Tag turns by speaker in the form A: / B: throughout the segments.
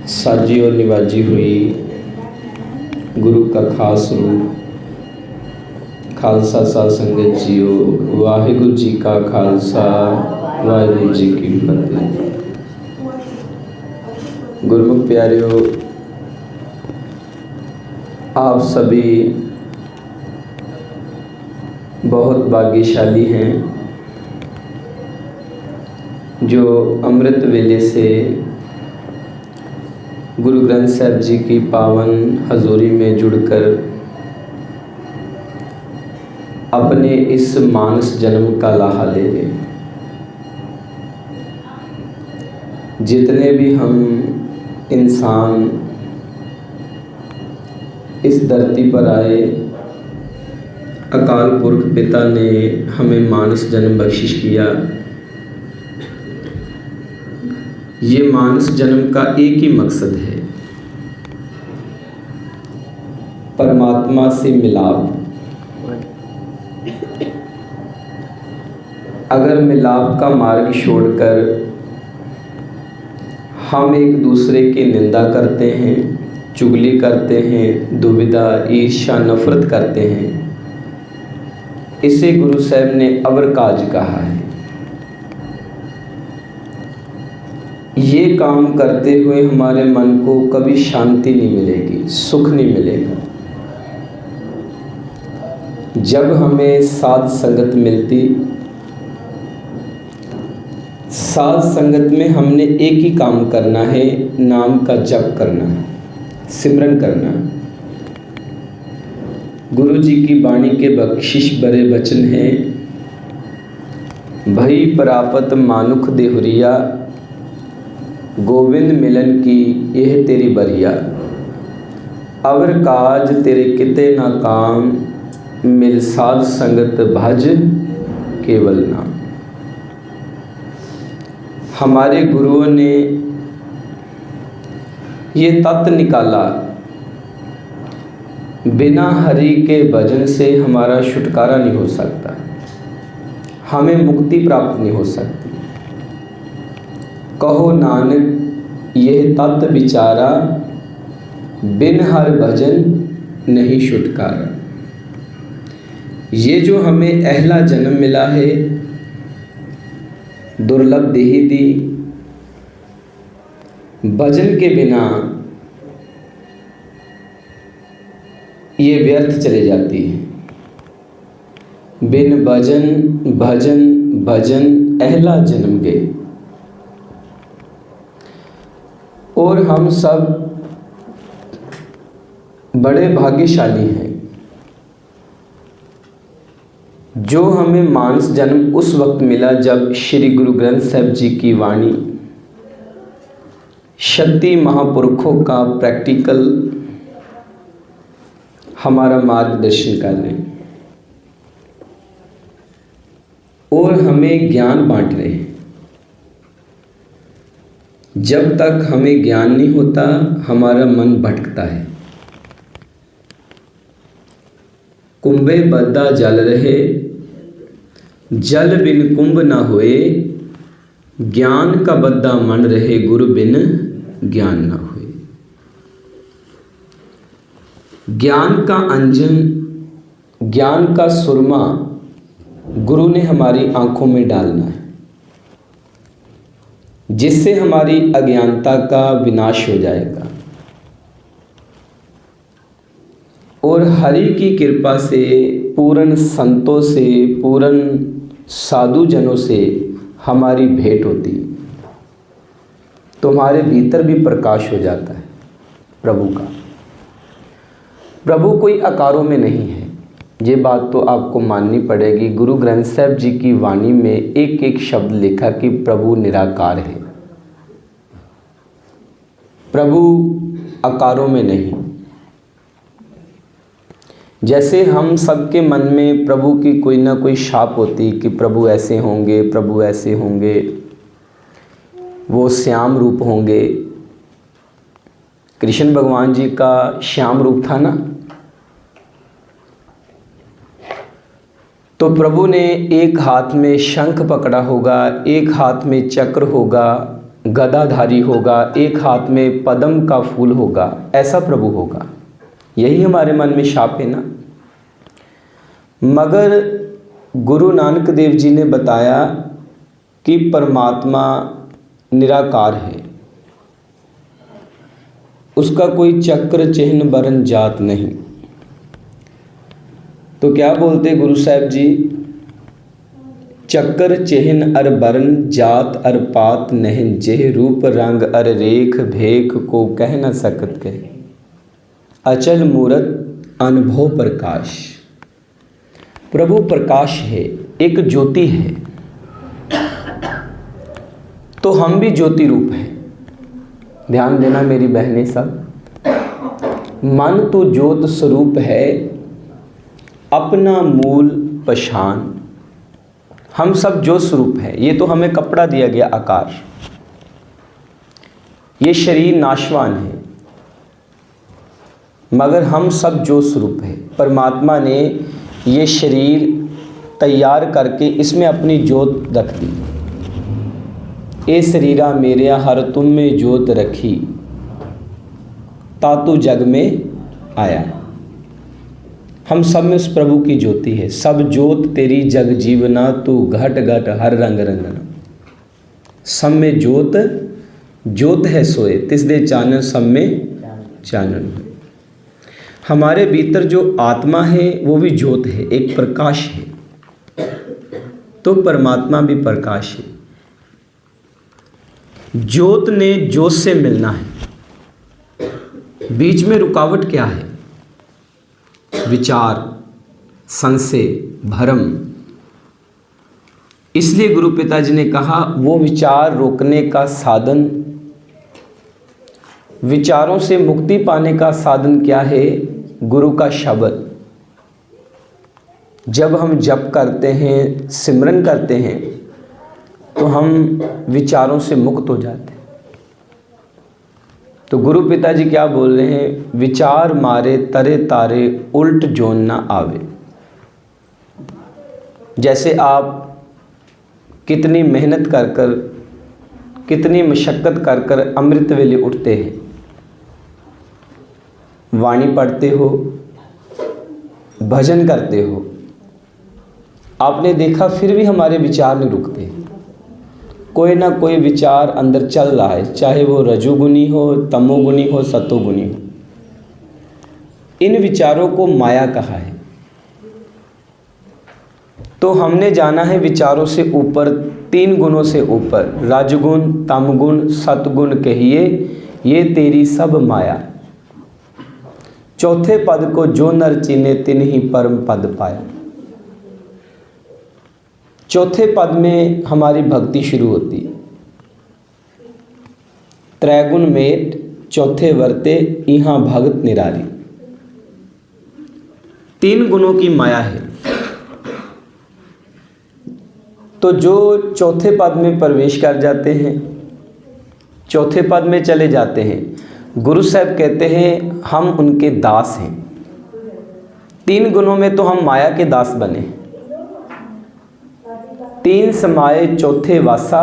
A: साजी और निवाजी हुई गुरु का खास रूप। खालसा साध संगत जीओ, वाहिगुरु जी का खालसा, वाहिगुरु जी की फतेह। गुरमुख प्यारियों, आप सभी बहुत भाग्यशाली हैं जो अमृत वेले से गुरु ग्रंथ साहिब जी की पावन हजूरी में जुड़कर अपने इस मानस जन्म का लाहा ले रहे। जितने भी हम इंसान इस धरती पर आए, अकाल पुरख पिता ने हमें मानस जन्म बख्शिश किया। ये मानस जन्म का एक ही मकसद है, परमात्मा से मिलाप। अगर मिलाप का मार्ग छोड़कर हम एक दूसरे की निंदा करते हैं, चुगली करते हैं, दुविधा, ईर्ष्या, नफरत करते हैं, इसे गुरु साहब ने अवरकाज कहा है। ये काम करते हुए हमारे मन को कभी शांति नहीं मिलेगी, सुख नहीं मिलेगा। जब हमें साध संगत मिलती, साध संगत में हमने एक ही काम करना है, नाम का जप करना है, सिमरन करना है। गुरु जी की वाणी के बख्शिश भरे वचन हैं, भई प्रापत मानुख देहुरिया, गोविंद मिलन की यह तेरी बरिया। अवर काज तेरे किते ना काम, मिल साध संगत भज केवल नाम। हमारे गुरुओं ने ये तत्व निकाला, बिना हरि के भजन से हमारा छुटकारा नहीं हो सकता, हमें मुक्ति प्राप्त नहीं हो सकती। कहो नानक यह तत्व विचारा, बिन हर भजन नहीं छुटकारा। ये जो हमें अहला जन्म मिला है, दुर्लभ देही दी, भजन के बिना ये व्यर्थ चले जाती है। बिन भजन भजन भजन अहला जन्म गए। और हम सब बड़े भाग्यशाली हैं जो हमें मानस जन्म उस वक्त मिला जब श्री गुरु ग्रंथ साहिब जी की वाणी शक्ति महापुरुषों का प्रैक्टिकल हमारा मार्गदर्शन कर रहे हैं और हमें ज्ञान बांट रहे हैं। जब तक हमें ज्ञान नहीं होता, हमारा मन भटकता है। कुंभे बद्दा जल रहे, जल बिन कुंभ ना होए, ज्ञान का बद्दा मन रहे, गुरु बिन ज्ञान ना होए। ज्ञान का अंजन, ज्ञान का सुरमा गुरु ने हमारी आंखों में डालना है, जिससे हमारी अज्ञानता का विनाश हो जाएगा और हरि की कृपा से, पूर्ण संतों से, पूर्ण साधु जनों से हमारी भेंट होती, तो हमारे भीतर भी प्रकाश हो जाता है प्रभु का। प्रभु कोई आकारों में नहीं है, ये बात तो आपको माननी पड़ेगी। गुरु ग्रंथ साहिब जी की वाणी में एक एक शब्द लिखा कि प्रभु निराकार है। प्रभु आकारों में नहीं। जैसे हम सबके मन में प्रभु की कोई ना कोई छाप होती कि प्रभु ऐसे होंगे, प्रभु ऐसे होंगे, वो श्याम रूप होंगे। कृष्ण भगवान जी का श्याम रूप था ना, तो प्रभु ने एक हाथ में शंख पकड़ा होगा, एक हाथ में चक्र होगा, गदाधारी होगा, एक हाथ में पद्म का फूल होगा, ऐसा प्रभु होगा। यही हमारे मन में शाप है ना। मगर गुरु नानक देव जी ने बताया कि परमात्मा निराकार है, उसका कोई चक्र चिन्ह वर्ण जात नहीं। तो क्या बोलते गुरु साहब जी, चक्र चिन्ह अर वर्ण जात अर पात नहीं, जेह रूप रंग अर रेख भेख को कह न सकत कहे, अचल मूरत अनुभव प्रकाश। प्रभु प्रकाश है, एक ज्योति है, तो हम भी ज्योति रूप हैं। ध्यान देना मेरी बहनें सब, मन तो ज्योत स्वरूप है, अपना मूल पहचान। हम सब ज्योत स्वरूप है। ये तो हमें कपड़ा दिया गया आकार, ये शरीर नाशवान है, मगर हम सब ज्योत स्वरूप है। परमात्मा ने ये शरीर तैयार करके इसमें अपनी ज्योत रख दी। ए शरीरा मेरे हर तुम में ज्योत रखी, तातु जग में आया। हम सब में उस प्रभु की ज्योति है। सब ज्योत तेरी जग जीवना, तू घट घट हर रंग रंगना। सब में ज्योत ज्योत है सोए, तिस दे चानन सब में चानन है। हमारे भीतर जो आत्मा है वो भी ज्योत है, एक प्रकाश है। तो परमात्मा भी प्रकाश है। ज्योत ने ज्योत से मिलना है। बीच में रुकावट क्या है? विचार, संशय, भ्रम। इसलिए गुरु पिताजी ने कहा वो विचार रोकने का साधन, विचारों से मुक्ति पाने का साधन क्या है? गुरु का शब्द। जब हम जप करते हैं, सिमरन करते हैं, तो हम विचारों से मुक्त हो जाते हैं। तो गुरु पिताजी क्या बोल रहे हैं? विचार मारे तरे तारे, उल्ट जोन ना आवे। जैसे आप कितनी मेहनत कर कर, कितनी मशक्क़त कर कर अमृत वेले उठते हैं, वाणी पढ़ते हो, भजन करते हो, आपने देखा फिर भी हमारे विचार नहीं रुकते। कोई ना कोई विचार अंदर चल रहा है, चाहे वो रजोगुनी हो, तमोगुनी हो, सतोगुनी हो। इन विचारों को माया कहा है। तो हमने जाना है विचारों से ऊपर, 3 गुणों से ऊपर। रजगुण, तमगुण, सतगुण कहिए, ये तेरी सब माया। चौथे पद को जो नर चीने, तिन ही परम पद पाया। चौथे पद में हमारी भक्ति शुरू होती है। त्रैगुण मेट चौथे वर्ते, यहाँ भगत निरारी। 3 गुणों की माया है। तो जो चौथे पद में प्रवेश कर जाते हैं, चौथे पद में चले जाते हैं, गुरु साहब कहते हैं हम उनके दास हैं। 3 गुणों में तो हम माया के दास बने। 3 समाये चौथे वासा,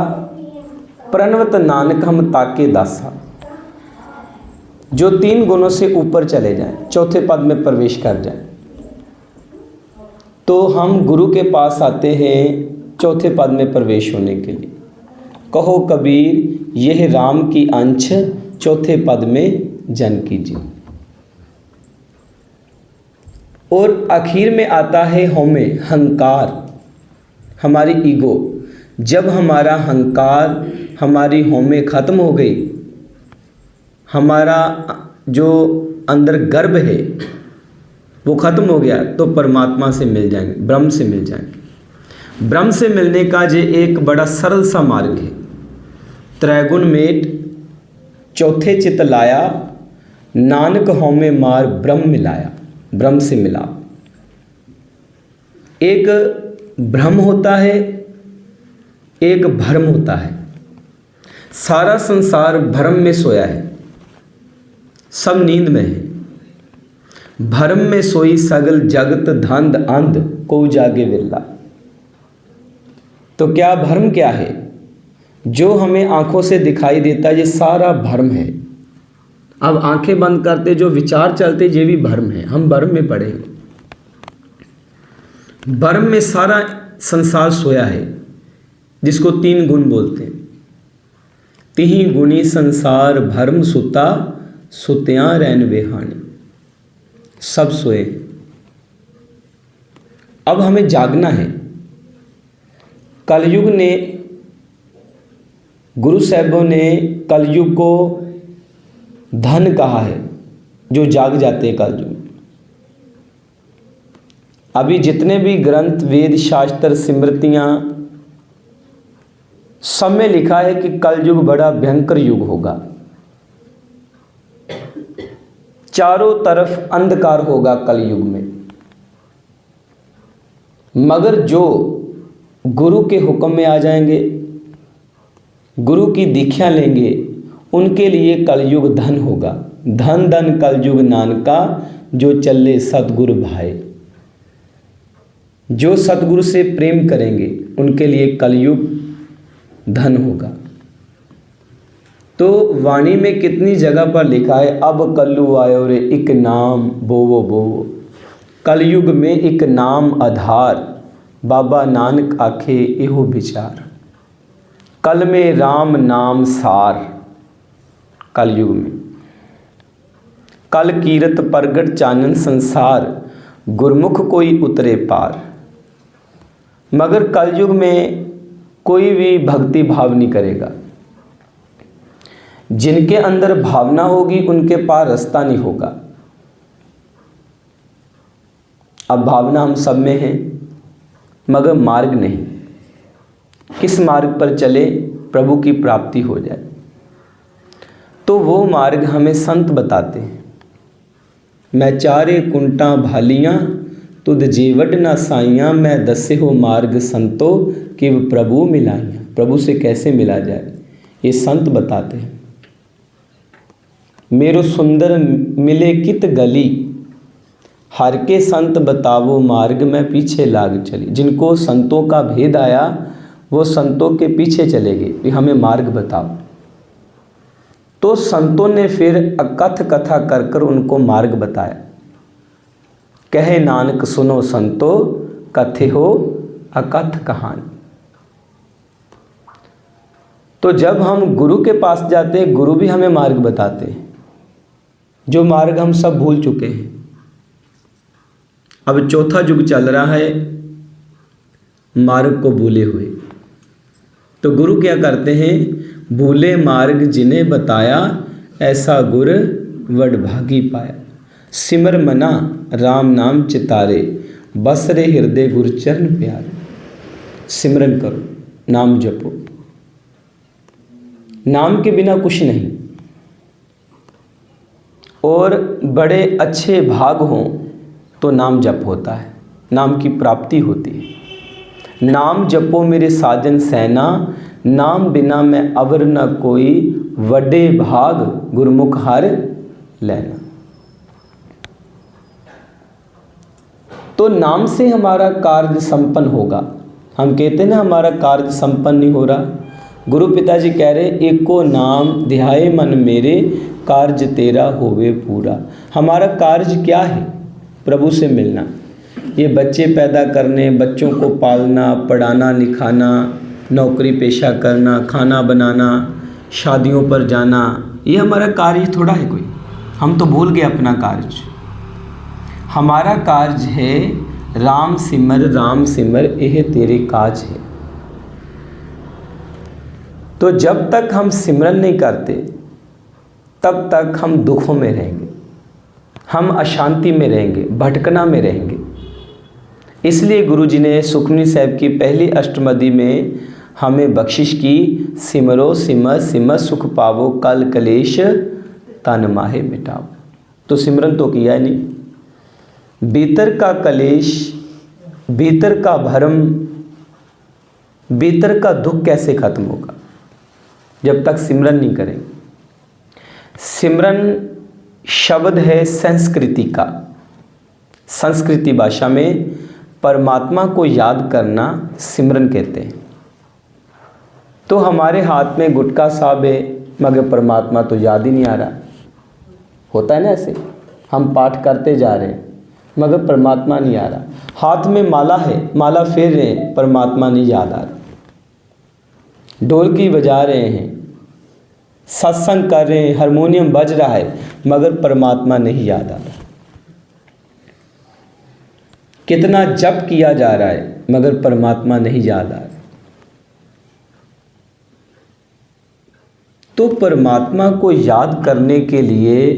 A: प्रणवत नानक हम ताके दासा। जो 3 गुणों से ऊपर चले जाएं, चौथे पद में प्रवेश कर जाएं, तो हम गुरु के पास आते हैं चौथे पद में प्रवेश होने के लिए। कहो कबीर यह राम की अंश, चौथे पद में जन कीजिए। और आखिर में आता है हमें हंकार, हमारी ईगो। जब हमारा हंकार, हमारी होमे खत्म हो गई, हमारा जो अंदर गर्व है वो खत्म हो गया, तो परमात्मा से मिल जाएंगे, ब्रह्म से मिल जाएंगे। ब्रह्म से मिलने का ये एक बड़ा सरल सा मार्ग है। त्रैगुण मेट चौथे चित लाया, नानक होमे मार ब्रह्म मिलाया। ब्रह्म से मिला। एक भ्रम होता है, एक भ्रम होता है। सारा संसार भ्रम में सोया है, सब नींद में है। भ्रम में सोई सगल जगत, धंध अंध को जागे विरला। तो क्या भ्रम क्या है? जो हमें आँखों से दिखाई देता है ये सारा भ्रम है। अब आंखें बंद करते जो विचार चलते ये भी भ्रम है, हम भ्रम में पड़े हैं। भ्रम में सारा संसार सोया है, जिसको 3 गुण बोलते हैं। तिहि गुणी संसार भ्रम सुता, सुत्यां रैन बेहानी। सब सोए। अब हमें जागना है। कलयुग ने, गुरु साहिबों ने कलयुग को धन कहा है, जो जाग जाते हैं कलयुग। अभी जितने भी ग्रंथ, वेद, शास्त्र, स्मृतियाँ, सब में लिखा है कि कलयुग बड़ा भयंकर युग होगा। चारों तरफ अंधकार होगा कलयुग में। मगर जो गुरु के हुक्म में आ जाएंगे, गुरु की दीक्षा लेंगे, उनके लिए कलयुग धन होगा। धन धन कलयुग नानका, जो चले सतगुरु भाई। जो सतगुरु से प्रेम करेंगे उनके लिए कलयुग धन होगा। तो वाणी में कितनी जगह पर लिखा है, अब कलु आयो रे एक नाम बोवो बोवो। कलयुग में एक नाम आधार, बाबा नानक आखे एहो विचार। कल में राम नाम सार। कलयुग में कल कीरत प्रगट चानन संसार, गुरमुख कोई उतरे पार। मगर कलयुग में कोई भी भक्ति भाव नहीं करेगा। जिनके अंदर भावना होगी उनके पार रास्ता नहीं होगा। अब भावना हम सब में है, मगर मार्ग नहीं। किस मार्ग पर चले प्रभु की प्राप्ति हो जाए, तो वो मार्ग हमें संत बताते हैं। मैं चारे कुंटा भालियाँ, तुद जीवट ना साइयाँ। मैं दसे हो मार्ग संतो, कि प्रभु मिलाइयाँ। प्रभु से कैसे मिला जाए ये संत बताते हैं। मेरो सुंदर मिले कित गली, हर के संत बतावो मार्ग। मैं पीछे लाग चली। जिनको संतों का भेद आया वो संतों के पीछे चले गए कि हमें मार्ग बताओ। तो संतों ने फिर अकथ कथा कर कर उनको मार्ग बताया। कहे नानक सुनो संतो, कथे हो अकथ कहानी। तो जब हम गुरु के पास जाते हैं, गुरु भी हमें मार्ग बताते हैं, जो मार्ग हम सब भूल चुके हैं। अब चौथा युग चल रहा है मार्ग को भूले हुए। तो गुरु क्या करते हैं, भूले मार्ग जिन्हें बताया, ऐसा गुर वडभागी पाया। सिमर मना राम नाम चितारे, बस रे हृदय गुरचरण प्यारे। सिमरन करो, नाम जपो। नाम के बिना कुछ नहीं। और बड़े अच्छे भाग हों तो नाम जप होता है, नाम की प्राप्ति होती है। नाम जपो मेरे साजन सेना, नाम बिना मैं अवर न कोई। वडे भाग गुरमुख हर लेना। तो नाम से हमारा कार्य संपन्न होगा। हम कहते हैं ना हमारा कार्य संपन्न नहीं हो रहा। गुरु पिताजी कह रहे एको नाम ध्याए मन मेरे, कार्य तेरा होवे पूरा। हमारा कार्य क्या है, प्रभु से मिलना। ये बच्चे पैदा करने, बच्चों को पालना, पढ़ाना, लिखाना, नौकरी पेशा करना, खाना बनाना, शादियों पर जाना, ये हमारा कार्य थोड़ा है कोई। हम तो भूल गए अपना कार्य। हमारा कार्य है राम सिमर यह तेरे काज है। तो जब तक हम सिमरन नहीं करते तब तक हम दुखों में रहेंगे, हम अशांति में रहेंगे, भटकना में रहेंगे। इसलिए गुरुजी ने सुखमनी साहब की पहली अष्टपदी में हमें बख्शिश की, सिमरो सिमर सिमर सुख पावो, कल कलेश तन माहे मिटाओ। तो सिमरन तो किया ही नहीं। भीतर का कलेश, भीतर का भरम, भीतर का दुख कैसे खत्म होगा जब तक सिमरन नहीं करेंगे। सिमरन शब्द है संस्कृति का। संस्कृति भाषा में परमात्मा को याद करना सिमरन कहते हैं। तो हमारे हाथ में गुटखा साहब है मगर परमात्मा तो याद ही नहीं आ रहा। होता है ना ऐसे, हम पाठ करते जा रहे हैं मगर परमात्मा नहीं आ रहा। हाथ में माला है, माला फेर रहे हैं, परमात्मा नहीं याद आ रहा। ढोलकी बजा रहे हैं, सत्संग कर रहे हैं, हारमोनियम बज रहा है मगर परमात्मा नहीं याद आ रहा। कितना जप किया जा रहा है मगर परमात्मा नहीं याद आ रहा। तो परमात्मा को याद करने के लिए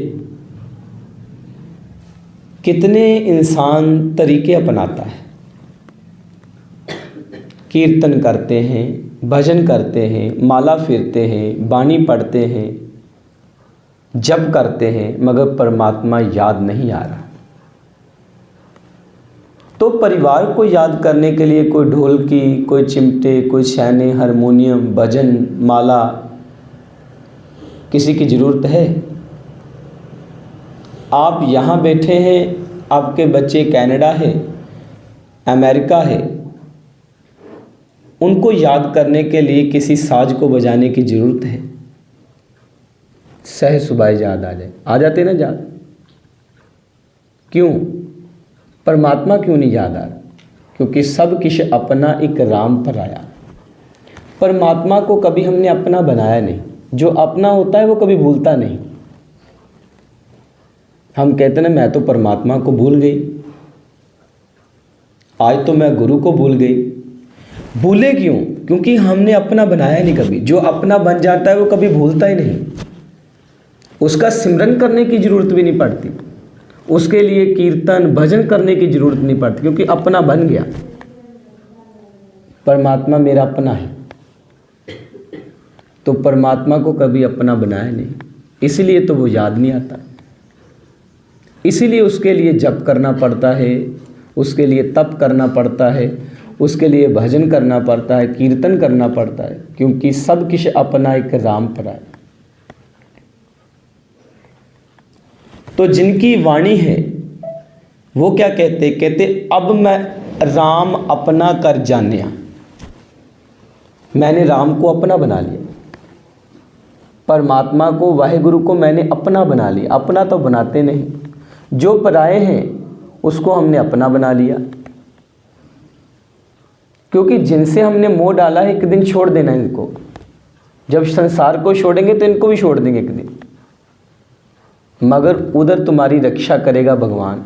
A: कितने इंसान तरीके अपनाता है। कीर्तन करते हैं, भजन करते हैं, माला फेरते हैं, बाणी पढ़ते हैं, जप करते हैं मगर परमात्मा याद नहीं आ रहा। तो परिवार को याद करने के लिए कोई ढोलकी, कोई चिमटे, कोई छैने, हारमोनियम, भजन, माला किसी की ज़रूरत है? आप यहाँ बैठे हैं, आपके बच्चे कनाडा है, अमेरिका है, उनको याद करने के लिए किसी साज को बजाने की ज़रूरत है? सहज सुबह याद आ जाए, आ जाते ना याद। क्यों? परमात्मा क्यों नहीं याद आ रहा? क्योंकि सब किश अपना एक राम पर आया। परमात्मा को कभी हमने अपना बनाया नहीं। जो अपना होता है वो कभी भूलता नहीं। हम कहते ना मैं तो परमात्मा को भूल गई, आज तो मैं गुरु को भूल गई। भूले क्यों? क्योंकि हमने अपना बनाया नहीं कभी। जो अपना बन जाता है वो कभी भूलता ही नहीं। उसका सिमरन करने की ज़रूरत भी नहीं पड़ती, उसके लिए कीर्तन भजन करने की ज़रूरत नहीं पड़ती, क्योंकि अपना बन गया। परमात्मा मेरा अपना है, तो परमात्मा को कभी अपना बनाया नहीं, इसलिए तो वो याद नहीं आता। इसीलिए उसके लिए जप करना पड़ता है, उसके लिए तप करना पड़ता है, उसके लिए भजन करना पड़ता है, कीर्तन करना पड़ता है, क्योंकि सब किश अपना एक राम पर आए। तो जिनकी वाणी है वो क्या कहते? कहते अब मैं राम अपना कर जानिया। मैंने राम को अपना बना लिया, परमात्मा को, वाहिगुरु को मैंने अपना बना लिया। अपना तो बनाते नहीं, जो पराए हैं उसको हमने अपना बना लिया। क्योंकि जिनसे हमने मोह डाला है एक दिन छोड़ देना इनको। जब संसार को छोड़ेंगे तो इनको भी छोड़ देंगे एक दिन, मगर उधर तुम्हारी रक्षा करेगा भगवान,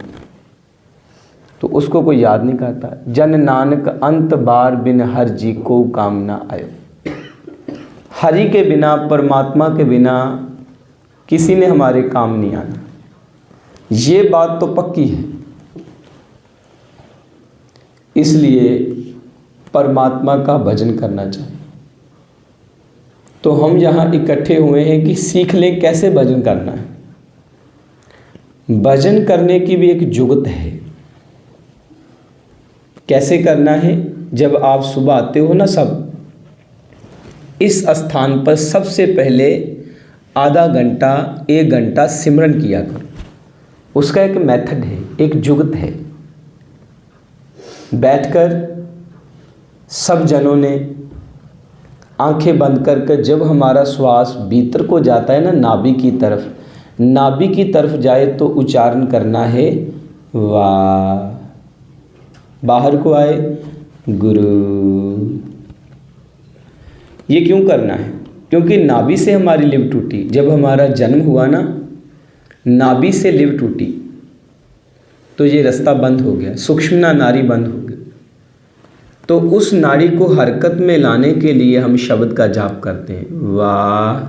A: तो उसको कोई याद नहीं करता। जन नानक अंत बार बिन हर जी को काम ना आयो। हरि के बिना, परमात्मा के बिना किसी ने हमारे काम नहीं आना, ये बात तो पक्की है। इसलिए परमात्मा का भजन करना चाहिए। तो हम यहाँ इकट्ठे हुए हैं कि सीख लें कैसे भजन करना है। भजन करने की भी एक जुगत है। कैसे करना है? जब आप सुबह आते हो ना, सब इस स्थान पर सबसे पहले आधा घंटा 1 घंटा सिमरन किया करो। उसका एक मेथड है, एक जुगत है। बैठकर सब जनों ने आंखें बंद करके, जब हमारा श्वास भीतर को जाता है ना, नाभि की तरफ जाए तो उच्चारण करना है वाह। बाहर को आए गुरु। ये क्यों करना है? क्योंकि नाभि से हमारी लिव टूटी। जब हमारा जन्म हुआ ना, नाभि से लिव टूटी तो ये रास्ता बंद हो गया, सुषुम्ना नाड़ी बंद हो गई। तो उस नाड़ी को हरकत में लाने के लिए हम शब्द का जाप करते हैं, वाह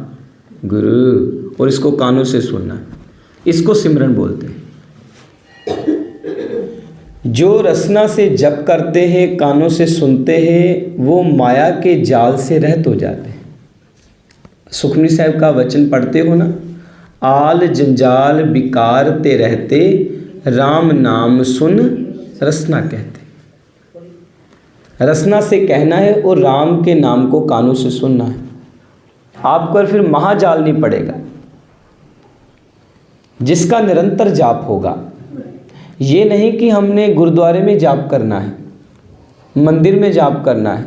A: गुरु। और इसको कानों से सुनना है, इसको सिमरन बोलते हैं। जो रसना से जप करते हैं, कानों से सुनते हैं, वो माया के जाल से रहित हो जाते हैं। सुखमनी साहब का वचन पढ़ते हो ना, आल जंजाल बिकार ते रहते, राम नाम सुन रसना कहते। रसना से कहना है और राम के नाम को कानों से सुनना है। आपको फिर महाजाल नहीं पड़ेगा। जिसका निरंतर जाप होगा, ये नहीं कि हमने गुरुद्वारे में जाप करना है, मंदिर में जाप करना है।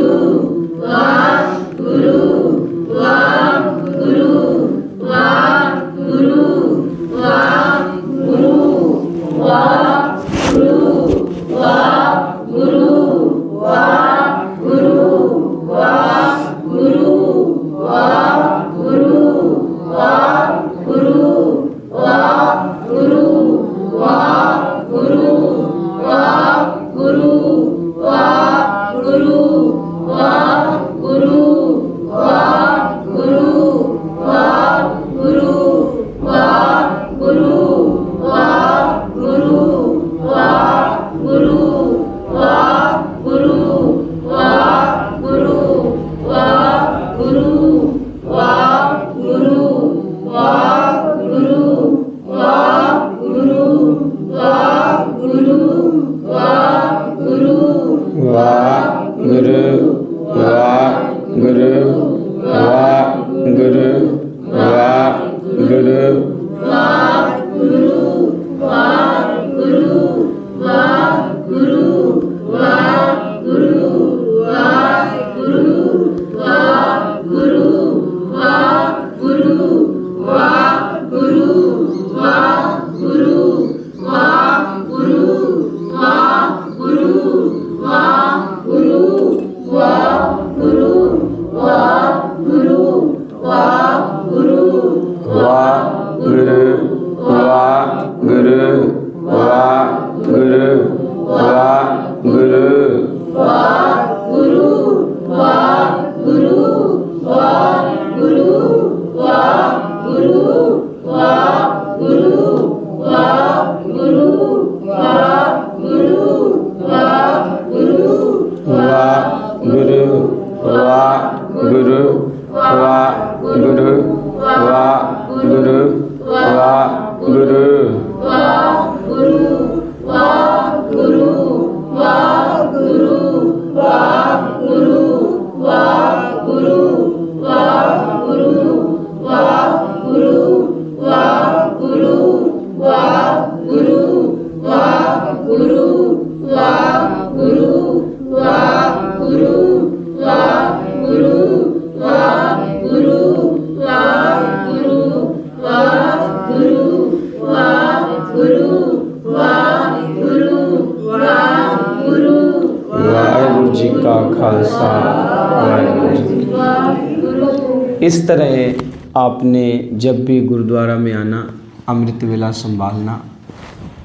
A: इस तरह आपने जब भी गुरुद्वारा में आना, अमृत वेला संभालना,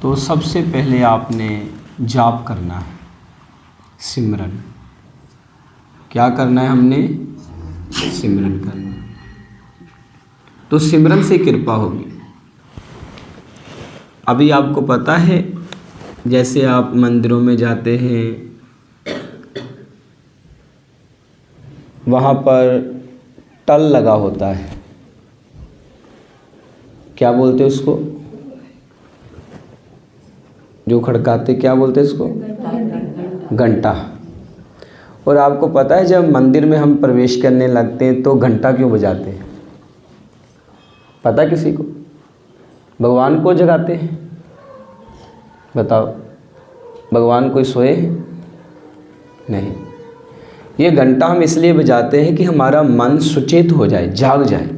A: तो सबसे पहले आपने जाप करना है, सिमरन। क्या करना है हमने? सिमरन करना। तो सिमरन से कृपा होगी। अभी आपको पता है, जैसे आप मंदिरों में जाते हैं, वहाँ पर टल लगा होता है, क्या बोलते हैं उसको? जो खड़काते, क्या बोलते हैं उसको? घंटा। और आपको पता है, जब मंदिर में हम प्रवेश करने लगते हैं तो घंटा क्यों बजाते हैं? पता है किसी को? भगवान को जगाते हैं? बताओ, भगवान कोई सोए हैं? नहीं। ये घंटा हम इसलिए बजाते हैं कि हमारा मन सुचेत हो जाए, जाग जाए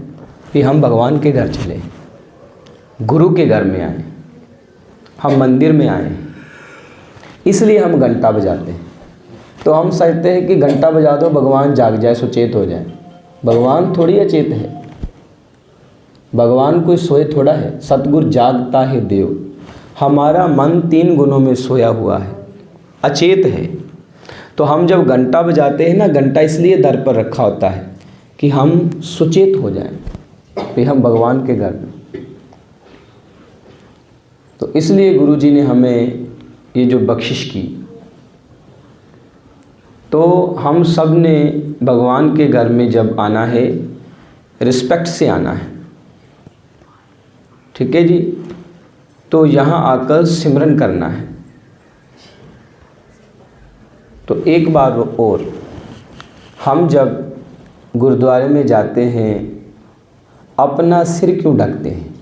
A: कि हम भगवान के घर चले, गुरु के घर में आए, हम मंदिर में आए, इसलिए हम घंटा बजाते हैं। तो हम सोचते हैं कि घंटा बजा दो, भगवान जाग जाए, सुचेत हो जाए। भगवान थोड़ी अचेत है, भगवान कोई सोए थोड़ा है। सतगुरु जागता है देव। हमारा मन 3 गुणों में सोया हुआ है, अचेत है। तो हम जब घंटा बजाते हैं ना, घंटा इसलिए दर पर रखा होता है कि हम सुचेत हो जाएं कि हम भगवान के घर में। तो इसलिए गुरुजी ने हमें ये जो बख्शिश की, तो हम सब ने भगवान के घर में जब आना है, रिस्पेक्ट से आना है, ठीक है जी। तो यहाँ आकर सिमरन करना है। तो एक बार और, हम जब गुरुद्वारे में जाते हैं, अपना सिर क्यों ढकते हैं?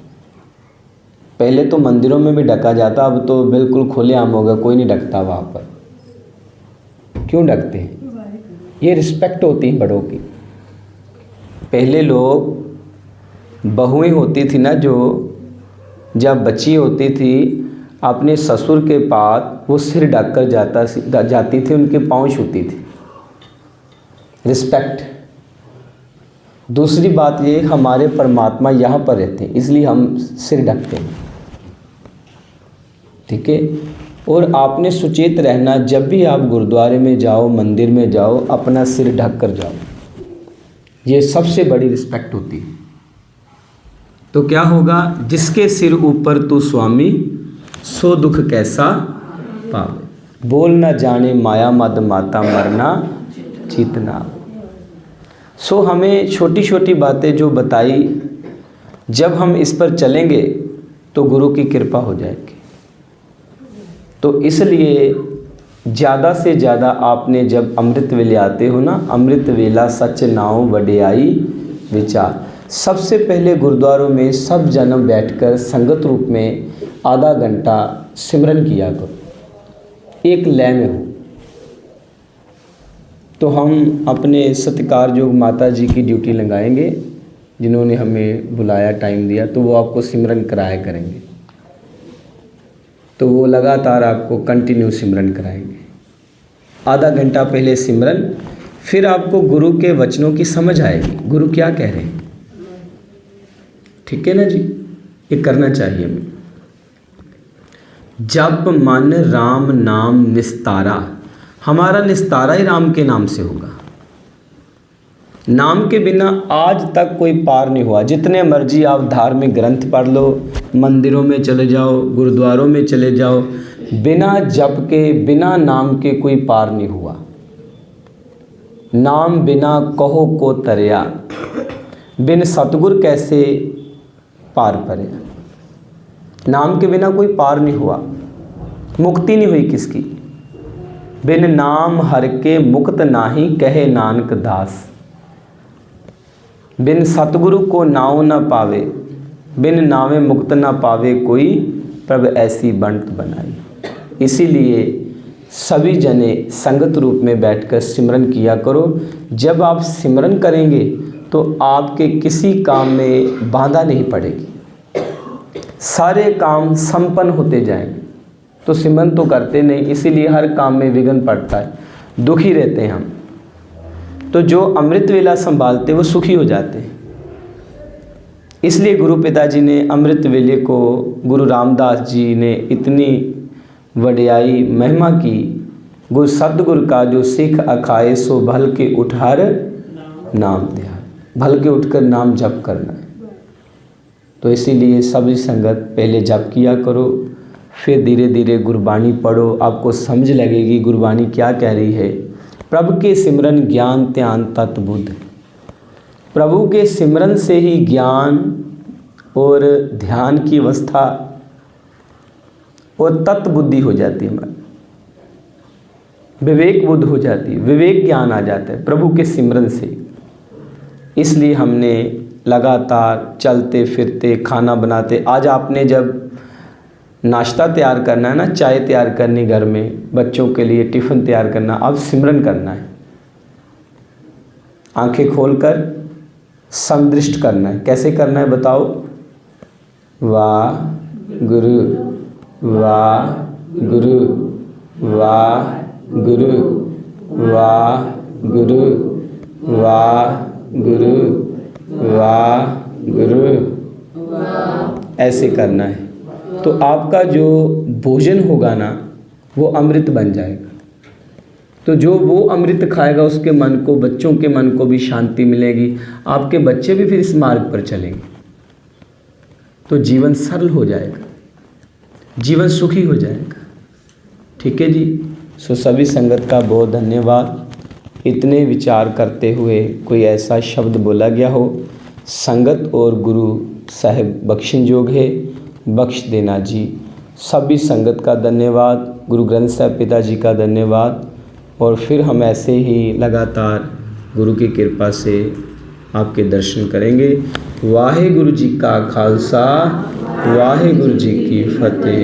A: पहले तो मंदिरों में भी ढका जाता, अब तो बिल्कुल खुलेआम हो गया, कोई नहीं ढकता वहाँ पर। क्यों ढकते हैं? ये रिस्पेक्ट होती है बड़ों की। पहले लोग, बहुएं होती थी ना, जो जब बच्ची होती थी, अपने ससुर के पास वो सिर ढक कर जाती थी, उनके पाँव छूती थी, रिस्पेक्ट। दूसरी बात ये, हमारे परमात्मा यहाँ पर रहते हैं, इसलिए हम सिर ढकते हैं, ठीक है। और आपने सुचेत रहना, जब भी आप गुरुद्वारे में जाओ, मंदिर में जाओ, अपना सिर ढक कर जाओ। ये सबसे बड़ी रिस्पेक्ट होती है। तो क्या होगा? जिसके सिर ऊपर तू स्वामी, सो दुख कैसा पावे। बोल न जाने माया मद माता, मरना जीतना। सो हमें छोटी छोटी बातें जो बताई, जब हम इस पर चलेंगे तो गुरु की कृपा हो जाएगी। तो इसलिए ज़्यादा से ज़्यादा आपने जब अमृत वेले आते हो ना, अमृत वेला सच नाओ वडियाई विचार, सबसे पहले गुरुद्वारों में सब जन बैठकर संगत रूप में आधा घंटा सिमरन किया करो, एक लय में हो। तो हम अपने सत्कारयोग माता जी की ड्यूटी लगाएंगे, जिन्होंने हमें बुलाया, टाइम दिया, तो वो आपको सिमरन कराया करेंगे। तो वो लगातार आपको कंटिन्यू सिमरन कराएंगे। आधा घंटा पहले सिमरन, फिर आपको गुरु के वचनों की समझ आएगी, गुरु क्या कह रहे हैं। ठीक है ना जी, ये करना चाहिए हमें। जप मन राम नाम निस्तारा, हमारा निस्तारा ही राम के नाम से होगा। नाम के बिना आज तक कोई पार नहीं हुआ। जितने मर्जी आप धार्मिक ग्रंथ पढ़ लो, मंदिरों में चले जाओ, गुरुद्वारों में चले जाओ, बिना जप के, बिना नाम के कोई पार नहीं हुआ। नाम बिना कहो को तरया, बिन सतगुर कैसे पार परे। नाम के बिना कोई पार नहीं हुआ, मुक्ति नहीं हुई किसकी। बिन नाम हर के मुक्त नाही, कहे नानक दास। बिन सतगुरु को नाव न पावे, बिन नावे मुक्त न पावे कोई, प्रभ ऐसी बंट बनाई। इसीलिए सभी जने संगत रूप में बैठकर सिमरन किया करो। जब आप सिमरन करेंगे तो आपके किसी काम में बाधा नहीं पड़ेगी, सारे काम संपन्न होते जाएंगे। तो सिमरन तो करते नहीं, इसीलिए हर काम में विघ्न पड़ता है, दुखी रहते हैं हम। तो जो अमृत वेला संभालते वो सुखी हो जाते हैं। इसलिए गुरु पिताजी ने अमृत वेले को, गुरु रामदास जी ने इतनी वड्याई महिमा की। गुरु सतगुरु का जो सिख अखाए, सो भल के उठार नाम दिया। भल के उठकर नाम जप करना है। तो इसीलिए सभी संगत पहले जप किया करो, फिर धीरे धीरे गुरबाणी पढ़ो, आपको समझ लगेगी गुरबाणी क्या कह रही है। प्रभु के सिमरन ज्ञान ध्यान तत् बुद्ध, प्रभु के सिमरन से ही ज्ञान और ध्यान की अवस्था और तत् बुद्धि हो जाती है, हमारी विवेक बुद्ध हो जाती है, विवेक ज्ञान आ जाता है प्रभु के सिमरन से। इसलिए हमने लगातार चलते फिरते, खाना बनाते, आज आपने जब नाश्ता तैयार करना है ना, चाय तैयार करनी घर में, बच्चों के लिए टिफ़िन तैयार करना, अब सिमरन करना है। आंखें खोलकर समदृष्ट करना है। कैसे करना है बताओ? वाह गुरु, वाह गुरु, वाह गुरु, वाह गुरु, वाह गुरु, वाह गुरु, ऐसे करना है। तो आपका जो भोजन होगा ना, वो अमृत बन जाएगा। तो जो वो अमृत खाएगा उसके मन को, बच्चों के मन को भी शांति मिलेगी। आपके बच्चे भी फिर इस मार्ग पर चलेंगे, तो जीवन सरल हो जाएगा, जीवन सुखी हो जाएगा। ठीक है जी। सो सभी संगत का बहुत धन्यवाद। इतने विचार करते हुए कोई ऐसा शब्द बोला गया हो, संगत और गुरु साहिब बख्शिन योग है, बख्श देना जी। सभी संगत का धन्यवाद, गुरु ग्रंथ साहिब पिताजी का धन्यवाद। और फिर हम ऐसे ही लगातार गुरु की कृपा से आपके दर्शन करेंगे। वाहे गुरु जी का खालसा, वाहे गुरु जी की फतेह।